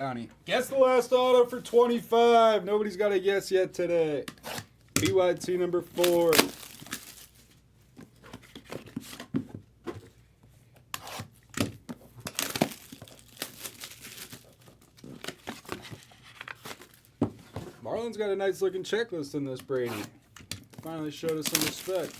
Bounty. Guess the last auto for 25. Nobody's got a guess yet today. PYT number 4. Marlon's got a nice looking checklist in this, Brady. Finally showed us some respect.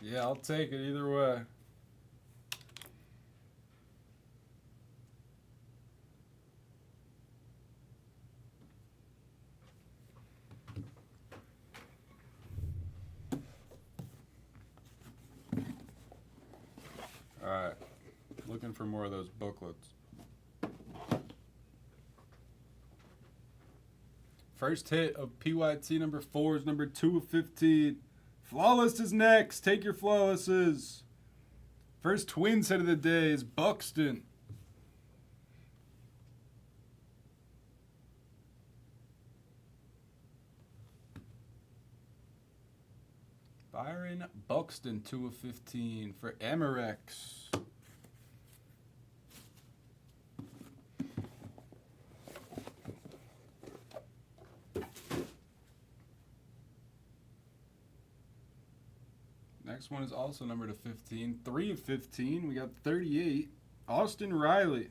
Yeah, I'll take it either way. All right, looking for more of those booklets. First hit of PYT number 4 is number 2 of 15. Flawless is next. Take your flawlesses. First Twins hit of the day is Buxton. Byron Buxton, 2 of 15 for Amerex. Next one is also numbered to 15. 3 of 15. We got 38. Austin Riley.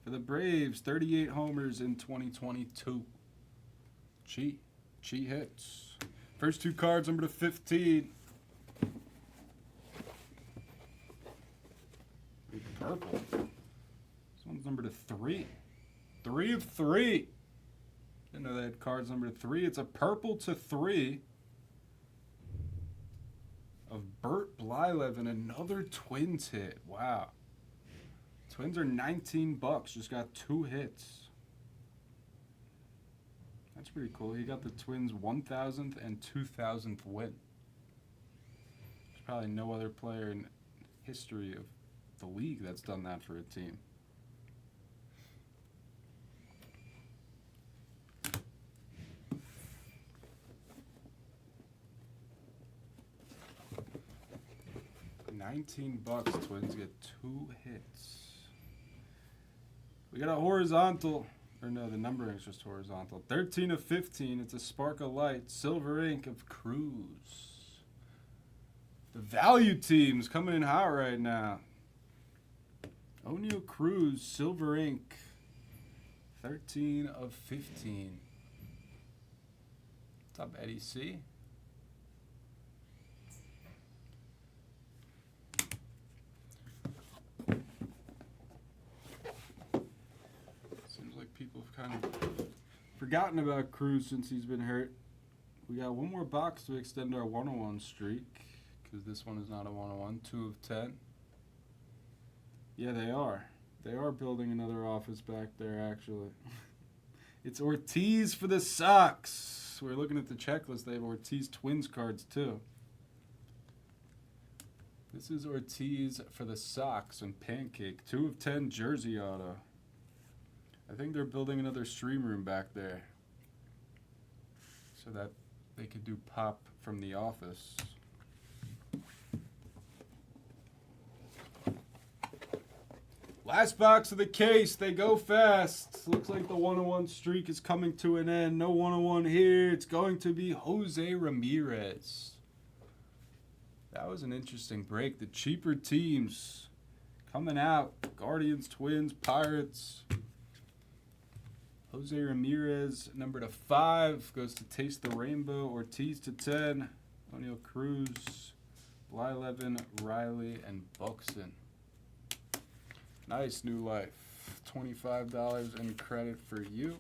For the Braves, 38 homers in 2022. Chi hits. First 2 cards, number to 15. Purple. This one's number to 3. 3 of 3. Didn't know they had cards number to 3. It's a purple to 3. Of Bert Blyleven, another Twins hit. Wow. Twins are $19. Just got 2 hits. That's pretty cool. He got the Twins' 1,000th and 2,000th win. There's probably no other player in history of the league that's done that for a team. $19. Twins get 2 hits. We got a horizontal. Or no, the numbering is just horizontal. 13 of 15. It's a Spark of Light. Silver ink of Cruz. The value team's coming in hot right now. O'Neal Cruz, silver ink. 13 of 15. What's up, Eddie C? People have kind of forgotten about Cruz since he's been hurt. We got one more box to extend our 101 streak, because this one is not a 101. 2 of 10. Yeah, they are. They are building another office back there, actually. It's Ortiz for the Sox. We're looking at the checklist. They have Ortiz Twins cards, too. This is Ortiz for the Sox and Pancake. 2 of 10 jersey auto. I think they're building another stream room back there so that they could do pop from the office. Last box of the case. They go fast. Looks like the 101 streak is coming to an end. No 101 here. It's going to be Jose Ramirez. That was an interesting break. The cheaper teams coming out. Guardians, Twins, Pirates. Jose Ramirez, number to 5, goes to Taste the Rainbow. Ortiz to 10. O'Neal Cruz, Blyleven, Riley, and Buxton. Nice new life. $25 in credit for you.